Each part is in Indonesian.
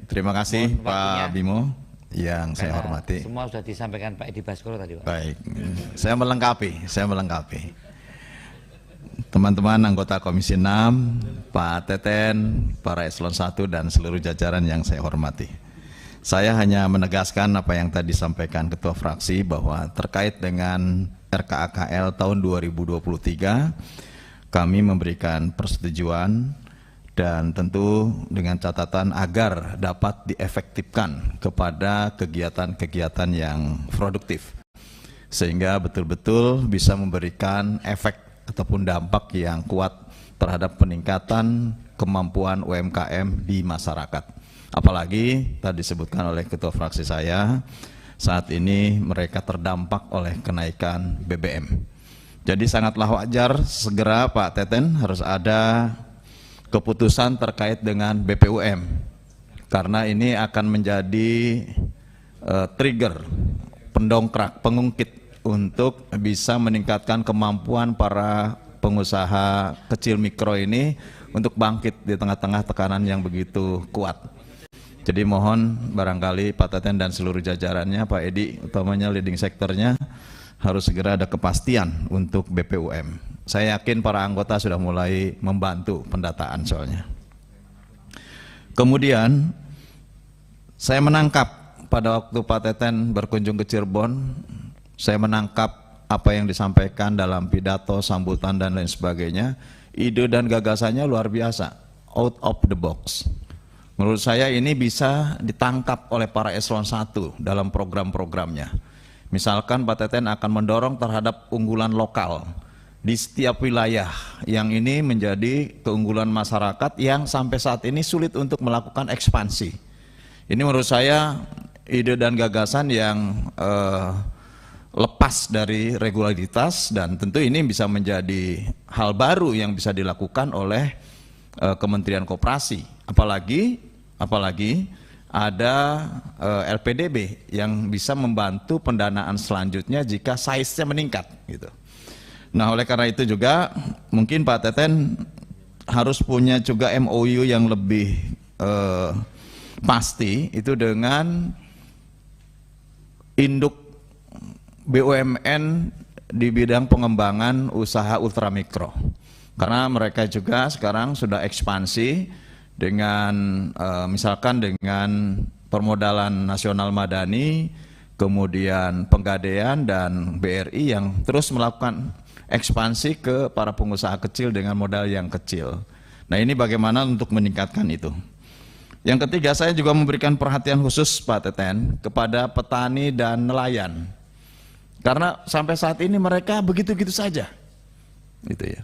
terima kasih Pak Bimo yang saya hormati. Semua sudah disampaikan Pak Edi Baskoro tadi, Pak. Baik, saya melengkapi. Teman-teman anggota Komisi 6, Pak Teten, para Eselon 1 dan seluruh jajaran yang saya hormati. Saya hanya menegaskan apa yang tadi disampaikan Ketua Fraksi bahwa terkait dengan RKAKL tahun 2023, kami memberikan persetujuan dan tentu dengan catatan agar dapat diefektifkan kepada kegiatan-kegiatan yang produktif sehingga betul-betul bisa memberikan efek ataupun dampak yang kuat terhadap peningkatan kemampuan UMKM di masyarakat. Apalagi tadi disebutkan oleh Ketua Fraksi saya, saat ini mereka terdampak oleh kenaikan BBM. Jadi sangatlah wajar segera Pak Teten harus ada keputusan terkait dengan BPUM, karena ini akan menjadi trigger, pendongkrak, pengungkit untuk bisa meningkatkan kemampuan para pengusaha kecil mikro ini untuk bangkit di tengah-tengah tekanan yang begitu kuat. Jadi mohon barangkali Pak Teten dan seluruh jajarannya, Pak Edi utamanya leading sektornya, harus segera ada kepastian untuk BPUM. Saya yakin para anggota sudah mulai membantu pendataan soalnya. Kemudian saya menangkap pada waktu Pak Teten berkunjung ke Cirebon, saya menangkap apa yang disampaikan dalam pidato, sambutan dan lain sebagainya. Ide dan gagasannya luar biasa, out of the box. Menurut saya ini bisa ditangkap oleh para eselon 1 dalam program-programnya. Misalkan Pak Teten akan mendorong terhadap unggulan lokal di setiap wilayah yang ini menjadi keunggulan masyarakat yang sampai saat ini sulit untuk melakukan ekspansi. Ini menurut saya ide dan gagasan yang lepas dari regularitas dan tentu ini bisa menjadi hal baru yang bisa dilakukan oleh Kementerian Koperasi, apalagi ada LPDB yang bisa membantu pendanaan selanjutnya jika size-nya meningkat gitu. Nah, oleh karena itu juga mungkin Pak Teten harus punya juga MOU yang lebih pasti itu dengan induk BUMN di bidang pengembangan usaha ultramikro. Karena mereka juga sekarang sudah ekspansi dengan misalkan dengan permodalan nasional madani, kemudian Penggadean dan BRI yang terus melakukan ekspansi ke para pengusaha kecil dengan modal yang kecil. Nah, ini bagaimana untuk meningkatkan itu. Yang ketiga, saya juga memberikan perhatian khusus Pak Teten kepada petani dan nelayan. Karena sampai saat ini mereka begitu-gitu saja. Gitu ya.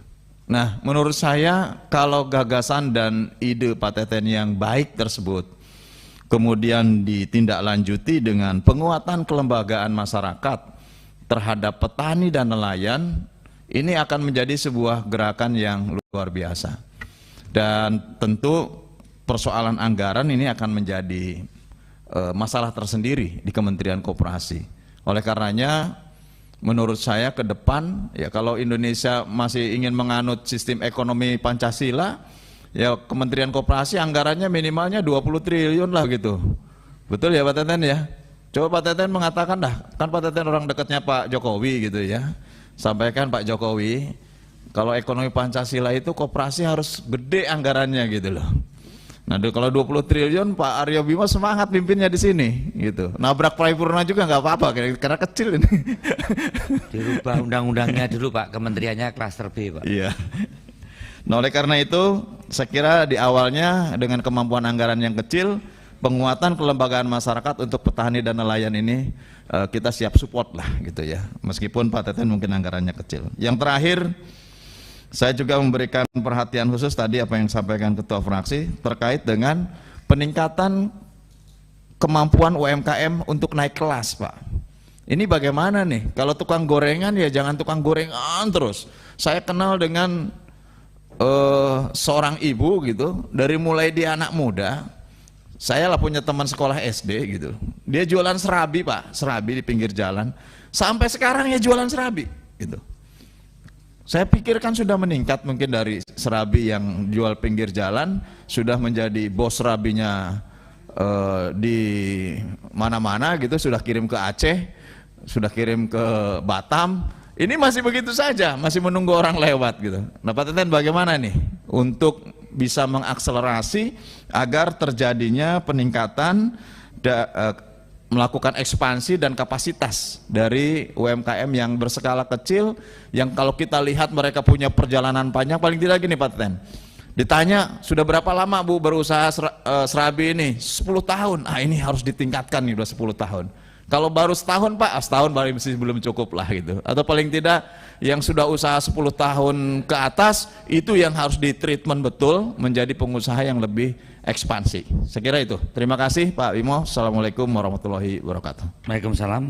Nah, menurut saya kalau gagasan dan ide Pak Teten yang baik tersebut kemudian ditindaklanjuti dengan penguatan kelembagaan masyarakat terhadap petani dan nelayan, ini akan menjadi sebuah gerakan yang luar biasa. Dan tentu persoalan anggaran ini akan menjadi masalah tersendiri di Kementerian Koperasi. Oleh karenanya menurut saya ke depan ya kalau Indonesia masih ingin menganut sistem ekonomi Pancasila, ya Kementerian Koperasi anggarannya minimalnya 20 triliun lah gitu. Betul ya Pak Teten ya? Coba Pak Teten mengatakan dah, kan Pak Teten orang dekatnya Pak Jokowi gitu ya. Sampaikan Pak Jokowi, kalau ekonomi Pancasila itu koperasi harus gede anggarannya gitu loh. Nah, kalau 20 triliun Pak Aryo Bima semangat pimpinnya di sini gitu. Nabrak paripurna juga nggak apa-apa karena kecil ini. Dirubah undang-undangnya dulu Pak, kementeriannya klaster B Pak. Iya. Nah, oleh karena itu saya kira di awalnya dengan kemampuan anggaran yang kecil, penguatan kelembagaan masyarakat untuk petani dan nelayan ini kita siap support lah gitu ya. Meskipun Pak Teten mungkin anggarannya kecil. Yang terakhir, saya juga memberikan perhatian khusus tadi apa yang disampaikan Ketua Fraksi terkait dengan peningkatan kemampuan UMKM untuk naik kelas, Pak. Ini bagaimana nih? Kalau tukang gorengan ya jangan tukang gorengan terus. Saya kenal dengan seorang ibu gitu, dari mulai dia anak muda, saya lah punya teman sekolah SD gitu. Dia jualan serabi, Pak, serabi di pinggir jalan. Sampai sekarang ya jualan serabi gitu. Saya pikir kan sudah meningkat mungkin dari serabi yang jual pinggir jalan sudah menjadi bos serabinya di mana-mana gitu, sudah kirim ke Aceh, sudah kirim ke Batam. Ini masih begitu saja, masih menunggu orang lewat gitu. Nah, Pak Teten bagaimana nih untuk bisa mengakselerasi agar terjadinya peningkatan melakukan ekspansi dan kapasitas dari UMKM yang berskala kecil, yang kalau kita lihat mereka punya perjalanan panjang. Paling tidak gini Pak Teten, ditanya sudah berapa lama Bu berusaha serabi ini? 10 tahun. Ah, ini harus ditingkatkan nih, udah 10 tahun. Kalau baru setahun Pak, setahun baru masih belum cukup lah gitu. Atau paling tidak yang sudah usaha 10 tahun ke atas, itu yang harus ditreatment betul menjadi pengusaha yang lebih ekspansi. Saya kira itu. Terima kasih Pak Bimo. Assalamualaikum warahmatullahi wabarakatuh. Waalaikumsalam.